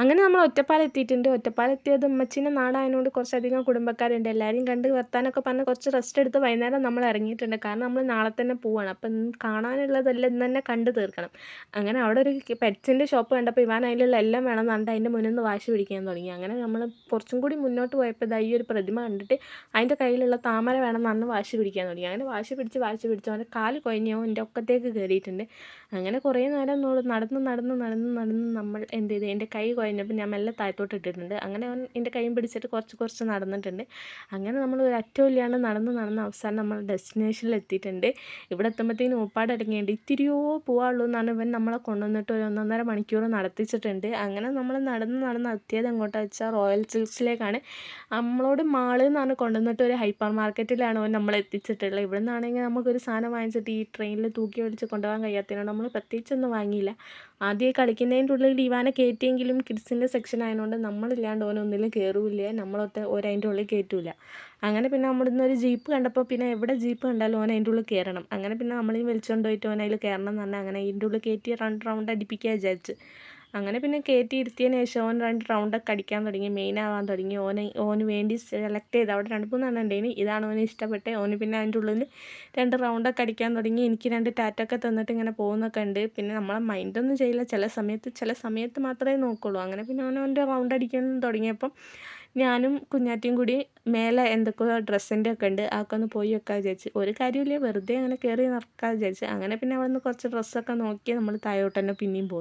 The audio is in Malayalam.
അങ്ങനെ നമ്മൾ ഒറ്റപ്പാലം എത്തിയിട്ടുണ്ട്. ഒറ്റപ്പാലം എത്തിയത് ഉമ്മച്ചീൻ്റെ നാടായതുകൊണ്ട് കുറച്ചധികം കുടുംബക്കാരുണ്ട്. എല്ലാവരെയും കണ്ട് വർത്താനമൊക്കെ പറഞ്ഞ് കുറച്ച് റെസ്റ്റ് എടുത്ത് വൈകുന്നേരം നമ്മൾ ഇറങ്ങിയിട്ടുണ്ട്. കാരണം നമ്മൾ നാളെ തന്നെ പോവുകയാണ്. അപ്പം കാണാനുള്ളതെല്ലാം ഇന്ന് തന്നെ കണ്ട് തീർക്കണം. അങ്ങനെ അവിടെ ഒരു പെറ്റ്സിൻ്റെ ഷോപ്പ് കണ്ടപ്പോൾ ഇവാൻ അതിലുള്ള എല്ലാം വേണമെന്ന് പറഞ്ഞിട്ട് അതിൻ്റെ മുന്നിൽ നിന്ന് വാശി പിടിക്കാൻ തുടങ്ങി. അങ്ങനെ നമ്മൾ കുറച്ചും കൂടി മുന്നോട്ട് പോയപ്പോൾ ഈ ഒരു പ്രതിമ കണ്ടിട്ട് അതിൻ്റെ കയ്യിലുള്ള താമര വേണമെന്ന് പറഞ്ഞ് വാശി പിടിക്കാൻ തുടങ്ങി. അങ്ങനെ വാശി പിടിച്ച് അവൻ്റെ കാല് കുഴഞ്ഞോ എൻ്റെ ഒക്കത്തേക്ക് കയറിയിട്ടുണ്ട്. അങ്ങനെ കുറേ നേരം നടന്ന് നമ്മൾ എന്ത് ചെയ്ത് എൻ്റെ കൈ കുഴഞ്ഞപ്പോൾ ഞാൻ മെല്ലെ താഴത്തോട്ട് ഇട്ടിട്ടുണ്ട്. അങ്ങനെ അവൻ എൻ്റെ കൈയും പിടിച്ചിട്ട് കുറച്ച് നടന്നിട്ടുണ്ട്. അങ്ങനെ നമ്മൾ ഒരു അറ്റവും ഇല്ലാണ്ട് നടന്ന് അവസാനം നമ്മൾ ഡെസ്റ്റിനേഷനിൽ എത്തിയിട്ടുണ്ട്. ഇവിടെ എത്തുമ്പോഴത്തേക്കും ഊപ്പാട് ഇറങ്ങിയിട്ടുണ്ട്. ഇത്തിരിയോ പോവാള്ളൂ എന്നാണ് ഇവൻ നമ്മളെ കൊണ്ടുവന്നിട്ട് ഒരു 1.5 മണിക്കൂർ നടത്തിച്ചിട്ടുണ്ട്. അങ്ങനെ നമ്മൾ നടന്ന് എത്തിയത് എങ്ങോട്ടാ വെച്ചാൽ റോയൽ സിൽക്സിലേക്കാണ്. നമ്മളോട് മാളിൽ നിന്നാണ് കൊണ്ടുവന്നിട്ട് ഒരു ഹൈപ്പർ മാർക്കറ്റിലാണ് അവൻ നമ്മളെ എത്തിച്ചിട്ടുള്ളത്. ഇവിടെ നിന്നാണെങ്കിൽ നമുക്കൊരു സാധനം വാങ്ങിച്ചിട്ട് ഈ ട്രെയിനിൽ തൂക്കി വലിച്ച് കൊണ്ടുപോകാൻ കഴിയാത്തതിനോട് നമ്മൾ പ്രത്യേകിച്ചൊന്നും വാങ്ങിയില്ല. ആദ്യം കളിക്കുന്നതിൻ്റെ ഉള്ളിൽ ഇവാനെ കയറ്റിയെങ്കിലും കിഡ്സിൻ്റെ സെക്ഷൻ ആയതുകൊണ്ട് നമ്മളില്ലാണ്ട് ഓനൊന്നിലും കയറില്ല, നമ്മളൊക്കെ ഓരതിൻ്റെ ഉള്ളിൽ കയറ്റില്ല. അങ്ങനെ പിന്നെ നമ്മളിന്ന് ഒരു ജീപ്പ് കണ്ടപ്പോൾ പിന്നെ എവിടെ ജീപ്പ് കണ്ടാലും ഓൻ അതിൻ്റെ ഉള്ളിൽ കയറണം. അങ്ങനെ പിന്നെ നമ്മളെയും വലിച്ചുകൊണ്ട് പോയിട്ട് ഓൻ അതിൽ കയറണം എന്ന് പറഞ്ഞാൽ അങ്ങനെ അതിൻ്റെ ഉള്ളിൽ കയറ്റി 2 റൗണ്ട് അടിപ്പിക്കുക വിചാരിച്ച്. അങ്ങനെ പിന്നെ കയറ്റി ഇരുത്തിയതിന് ശേഷം ഓൻ 2 റൗണ്ടൊക്കെ അടിക്കാൻ തുടങ്ങി, മെയിൻ ആവാൻ തുടങ്ങി. ഓന് വേണ്ടി സെലക്ട് ചെയ്ത് അവിടെ 2-3 എണ്ണം ഉണ്ടായിന്. ഇതാണ് ഓന് ഇഷ്ടപ്പെട്ടത്. ഓന് പിന്നെ അതിൻ്റെ ഉള്ളിൽ 2 റൗണ്ടൊക്കെ അടിക്കാൻ തുടങ്ങി. എനിക്ക് 2 ടാറ്റൊക്കെ തന്നിട്ട് ഇങ്ങനെ പോകുന്നൊക്കെ ഉണ്ട്. പിന്നെ നമ്മളെ മൈൻഡൊന്നും ചെയ്യില്ല, ചില സമയത്ത് മാത്രമേ നോക്കുള്ളൂ. അങ്ങനെ പിന്നെ ഓൻ്റെ റൗണ്ട് അടിക്കാൻ തുടങ്ങിയപ്പം ഞാനും കുഞ്ഞാറ്റിയും കൂടി മേലെ എന്തൊക്കെയോ ഡ്രസ്സിൻ്റെ ഒക്കെ ഉണ്ട്, അതൊക്കെ ഒന്ന് പോയി വെക്കാൻ വിചാരിച്ച്. ഒരു കാര്യമില്ല, വെറുതെ അങ്ങനെ കയറി നടക്കാൻ വിചാരിച്ച്. അങ്ങനെ പിന്നെ അവിടെ നിന്ന് കുറച്ച് ഡ്രസ്സൊക്കെ നോക്കി നമ്മൾ താഴോട്ട് തന്നെ പിന്നെയും പോകും.